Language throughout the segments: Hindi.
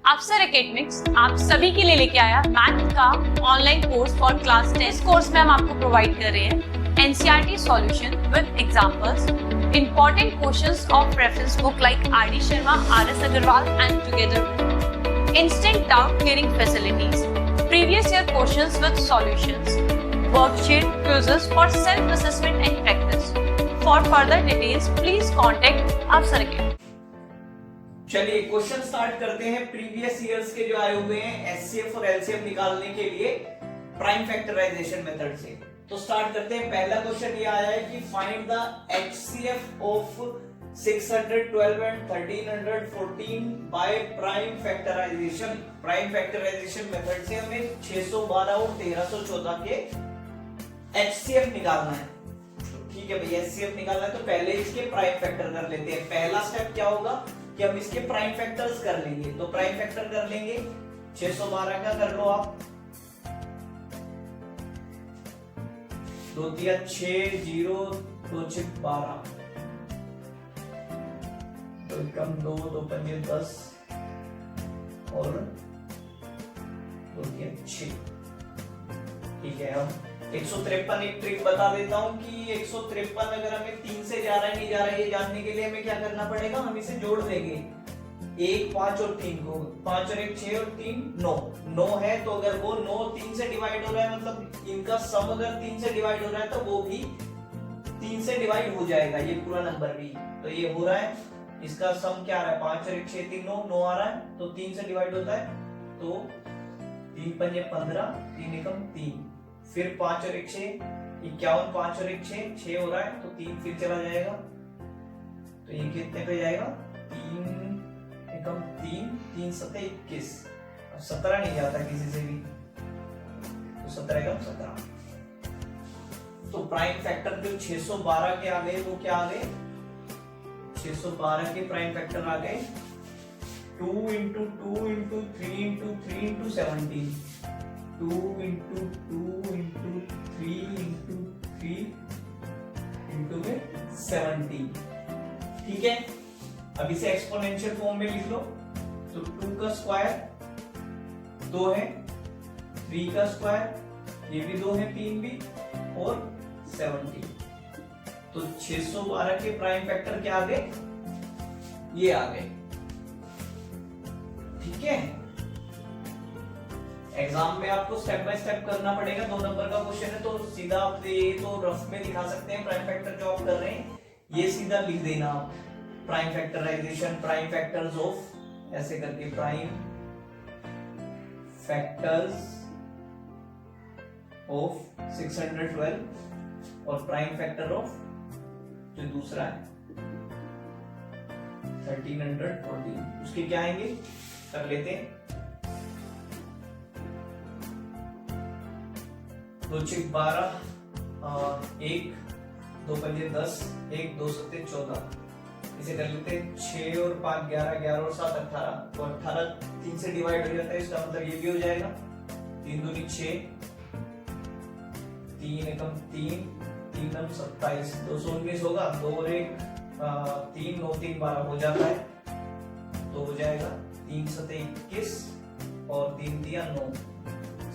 अफसर एकेडमिक्स आप सभी के लिए लेके आया मैथ का ऑनलाइन कोर्स फॉर क्लास 10। इस कोर्स में हम आपको प्रोवाइड कर रहे हैं NCERT solution with examples, important questions of reference book like RD. Sharma, RS. Agarwal and together, instant doubt clearing facilities, previous year questions with solutions, worksheet, quizzes for self assessment and practice. For further details please contact Afsar academy. चलिए क्वेश्चन स्टार्ट करते हैं। प्रीवियस ईयर्स के जो आए हुए हैं एचसीएफ और एलसीएम निकालने के लिए प्राइम फैक्टराइजेशन मेथड से। तो स्टार्ट करते हैं। पहला क्वेश्चन ये आया है कि find the HCF of 612 and 1314 by prime factorization. Prime factorization method से हमें 612 और 1314 के एचसीएफ निकालना है। तो ठीक है भाई, एचसीएफ निकालना है तो पहले इसके प्राइम फैक्टर कर लेते हैं। पहला स्टेप क्या होगा कि हम इसके प्राइम फैक्टर्स कर लेंगे। तो प्राइम फैक्टर कर लेंगे 612 का कर लो आप, 2 3 6 0 2 6 12, 2 कम 2 2 5 10 और 2 3 6। ठीक है, हम 153 एक ट्रिक बता देता हूं कि 153 अगर हमें 3 से जा रहा है नहीं जा रहा है ये जानने के लिए हमें क्या करना पड़ेगा, हम इसे जोड़ देंगे 1 5 और 3 को। 5 और 1 6 और 3 9 9 है। तो अगर वो 9 3 से डिवाइड हो रहा है, मतलब इनका सम अगर 3 से डिवाइड हो रहा है तो वो भी 3 से डिवाइड हो जाएगा, ये पूरा नंबर भी। तो ये हो रहा है, इसका सम क्या आ रहा है, 5 और 1 6 3 9 9 आ रहा है तो 3 से डिवाइड होता है तो 3 5 15 3 एकम 3, फिर 5 और 1 6 51, 5 और 1 6 हो रहा है तो 3 फिर चला जाएगा तो ये कितने पे जाएगा, 3 एकम 3 3 7 21। अब 17 नहीं जाता किसी से भी तो 17 एकम 17। तो प्राइम फैक्टर जो 612 के आ गए वो क्या आ गए, 612 के प्राइम फैक्टर आ गए 2 into 2 into 3 into 3 into 17, 2 into 2 into 3 into 3 into में 17। ठीक है, अब इसे एक्सपोनेंशियल फॉर्म में लिख लो। तो 2 का स्क्वायर 2 है, 3 का स्क्वायर ये भी 2 है, 3 भी, और 17। तो 612 के प्राइम फैक्टर क्या आ गए, ये आ गए। ठीक है, एग्जाम में आपको स्टेप बाय स्टेप करना पड़ेगा। 2 नंबर का क्वेश्चन है तो सीधा आप ये तो रफ में दिखा सकते हैं। प्राइम फैक्टर जो आप कर रहे हैं ये सीधा लिख देना आप, prime factorization, prime factors of, ऐसे करके प्राइम फैक्टर्स ऑफ 612 और प्राइम फैक्टर ऑफ जो दूसरा है 1314, उसके क्या आएंगे कर लेते हैं। 2 6 12 1 2 5 10 1 2 7 14, इसे कर लेते हैं 6 और 5 11 11 और 7 18। तो 18 3 से डिवाइड हो जाता है, इसका मतलब ये भी हो जाएगा 3 दूनी 6 3 एकम 3 3 नम 27, 219 होगा। 2 और 1 3 9 3 12 हो जाता है तो हो जाएगा 3 7 21 और 3 दिया 9,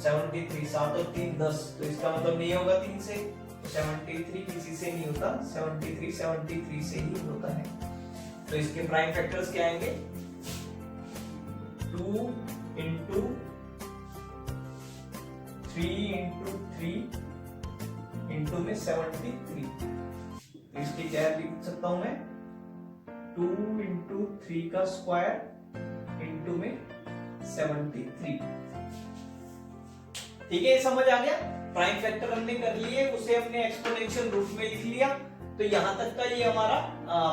73, 7 और 3 10। तो इसका मतलब नहीं होगा 3 से, तो 73 किसी से नहीं होता, 73 से ही होता है। तो इसके प्राइम फैक्टर्स क्या आएंगे, 2 into 3 into 3 into में 73। तो इसकी क्या लिख सकता हूं मैं, 2 into 3 का स्क्वायर into में 73। ठीक है, ये समझ आ गया। प्राइम फैक्टर हमने कर लिए, उसे हमने एक्सपोनेंशियल रूप में लिख लिया। तो यहां तक का ये हमारा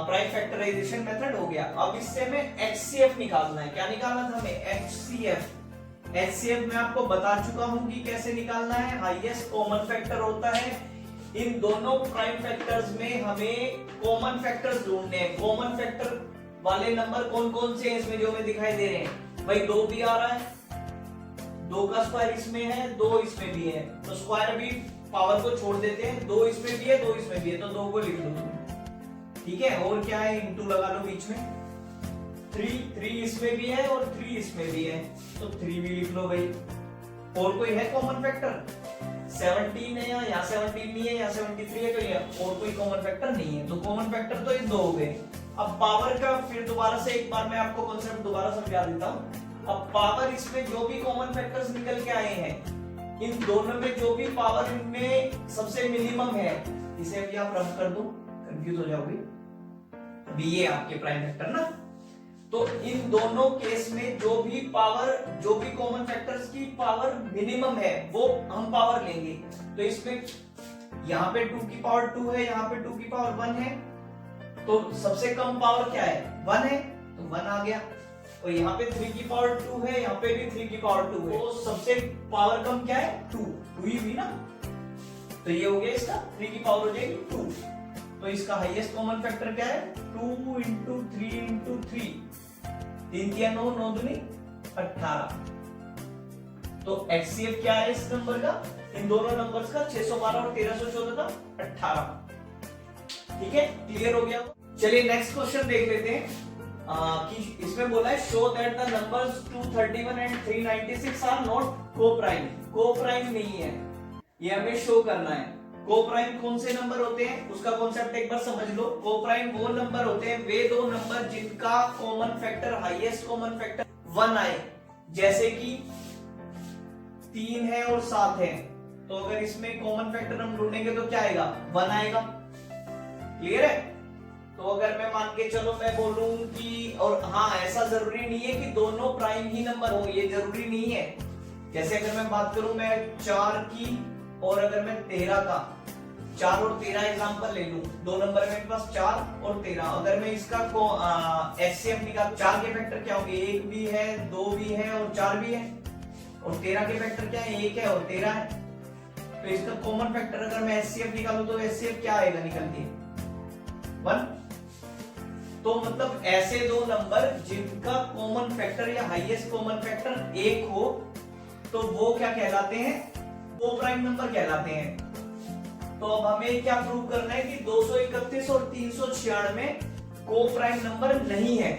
प्राइम फैक्टराइजेशन मेथड हो गया। अब इससे हमें एचसीएफ निकालना है। क्या निकालना था हमें, एचसीएफ। एचसीएफ मैं आपको बता चुका हूं कि कैसे निकालना है। हाईएस्ट कॉमन फैक्टर होता है, इन दोनों प्राइम फैक्टर्स में हमें कॉमन फैक्टर्स ढूंढने हैं। कॉमन फैक्टर वाले नंबर कौन कौन से हैं इसमें जो हमें दिखाई दे रहे हैं, भाई 2 भी आ रहा है, 2 का स्क्वायर इसमें है, 2 इसमें भी है, तो स्क्वायर भी पावर को छोड़ देते हैं, 2 इसमें भी है 2 इसमें भी है, तो 2 को लिख लो। ठीक है, और क्या है, इंटू लगा लो बीच में, 3 इसमें भी है और 3 इसमें भी है, तो 3 भी लिख लो भाई। और कोई है कॉमन फैक्टर? 17 है, यहाँ 17 नहीं है, यहाँ 73 है, तो ये और कोई कॉमन फैक्टर नहीं है। तो कॉमन फैक्टर तो ये 2 हो गए। अब पावर का फिर दोबारा से एक बार मैं आपको कॉन्सेप्ट दोबारा समझा देता हूँ। अब पावर इसमें जो भी कॉमन फैक्टर्स निकल के आए हैं, इन दोनों में जो भी पावर इनमें सबसे मिनिमम है, इसे अभी आप रफ कर दो, कंफ्यूज हो जाओगे। अभी ये आपके प्राइम फैक्टर ना, तो इन दोनों केस में जो भी कॉमन फैक्टर्स की पावर मिनिमम है वो हम पावर लेंगे। तो इसमें यहाँ पे 2 की पावर 2 है, यहाँ पे 2 की पावर 1 है, तो सबसे कम पावर क्या है? 1 है, तो 1 आ गया। और यहाँ पे 3 की पावर 2 है, यहाँ पे भी 3 की पावर 2 है, तो सबसे पावर कम क्या है? 2 ही हुई ना। तो ये हो गया इसका 3 की पावर हो जाएगी 2। तो इसका हाईएस्ट कॉमन फैक्टर क्या है? 2 इंटू 3 इंटू 3, 3 3 9 9 दूनी 18। तो HCF क्या है इस नंबर का? इन दोनों नंबर्स का 612 और 1314 का 18। ठीक है, क्लियर हो गया। चलिए नेक्स्ट क्वेश्चन देख लेते हैं कि इसमें बोला है show that the numbers 231 and 396 are not coprime. Coprime नहीं है, ये हमें शो करना है। को-प्राइम कौन से नंबर होते हैं उसका कॉन्सेप्ट एक बार समझ लो। को-प्राइम वो नंबर होते हैं, वे दो नंबर जिनका common factor, highest common factor 1 आए। जैसे कि 3 है और 7 है, तो अगर इसमें कॉमन फैक्टर हम ढूंढेंगे तो क्या आएगा? 1 आएगा। क्लियर है? तो अगर मैं मान के चलो मैं बोलूं कि, और हाँ ऐसा जरूरी नहीं है कि दोनों प्राइम ही नंबर हो, ये जरूरी नहीं है। जैसे अगर मैं बात करूं मैं 4 की और अगर मैं 13 का, 4 और 13 एग्जांपल ले लूं, दो नंबर मेरे पास 4 और 13, अगर मैं इसका HCF निकाल, 4 के फैक्टर क्या होंगे? 1 भी है, 2 भी है और 4 भी है। और 13 के फैक्टर क्या है? 1 है और 13 है। तो इसका कॉमन फैक्टर अगर मैं HCF निकालूं तो HCF क्या आएगा निकल के? 1। तो मतलब ऐसे दो नंबर जिनका कॉमन फैक्टर या हाईएस्ट कॉमन फैक्टर 1 हो, तो वो क्या कहलाते हैं? को प्राइम नंबर कहलाते हैं। तो अब हमें क्या प्रूव करना है कि 231 और 396 में को प्राइम नंबर नहीं है।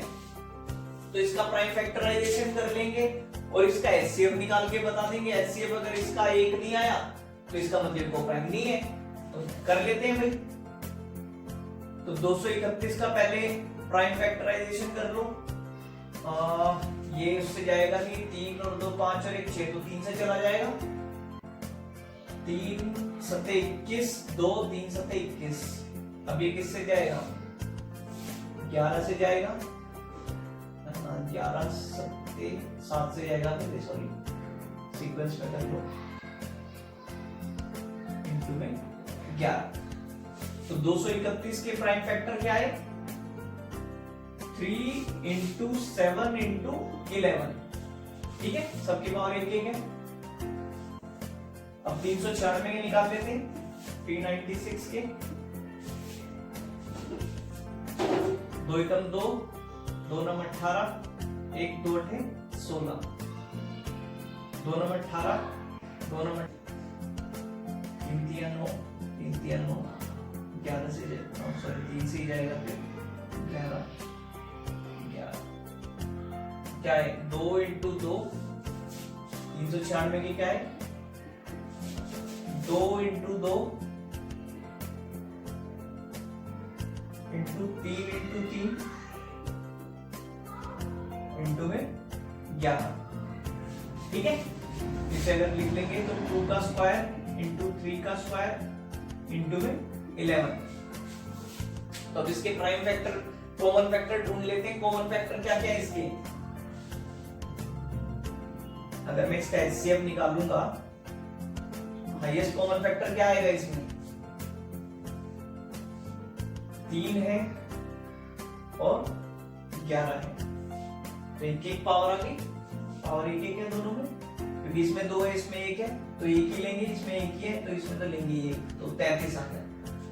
तो इसका प्राइम फैक्टराइजेशन कर लेंगे और इसका HCF निकाल के बता देंगे। HCF अगर इसका 1 नहीं आया तो इसका मतलब को प्राइम नहीं है। तो कर लेते हैं भाई। तो 231 का पहले प्राइम फैक्टराइजेशन कर लो। ये उससे जाएगा नहीं, 3 और 2 5 और 1 6, तो 3 से चला जाएगा। 3 7 21, 2 3 7 21। अब ये किससे जाएगा? 11 से जाएगा, 11 7 से जाएगा, सॉरी सीक्वेंस में कर लो, इनटू में 11। तो 231 के प्राइम फैक्टर क्या है? 3 इंटू 7 इंटू 11। ठीक है, सबकी पावर 1 है। अब 396 के निकाल लेते हैं, 396 के 2 एकम 2, 2 नंबर 18, 1 2 8 16, 2 नंबर 18, 2 नंबर 3 3 9, 3 3 9, 11 से जाएगा, सॉरी 3 से ही जाएगा, फिर 11 क्या है? 2 इंटू 2, 396 की क्या है? 2 इंटू 2 इंटू 3 इंटू 3 इंटू में 11। ठीक है, इसे अगर लिख लेंगे तो 2 का स्क्वायर इंटू 3 का स्क्वायर इंटू में 11। तो अब इसके प्राइम फैक्टर, कॉमन फैक्टर ढूंढ लेते हैं। कॉमन फैक्टर क्या क्या है इसके? अगर मैं इसका HCF निकालूंगा, हाईएस्ट कॉमन फैक्टर क्या आएगा इसमें? 3 है और 11 है, तो 1 पावर आ गई। पावर 1 है दोनों में, क्योंकि इसमें 2 है, इसमें 1 है, तो 1 ही लेंगे। इसमें 1 ही है तो इसमें तो लेंगे 1, तो 33 आ गया।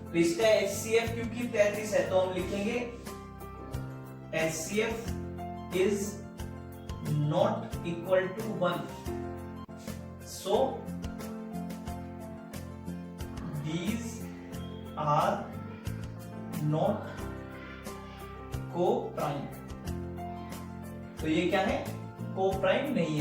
तो इसका HCF क्योंकि 33 है तो हम लिखेंगे HCF is not equal to 1, so these are not co-prime। तो ये क्या है, को प्राइम नहीं है।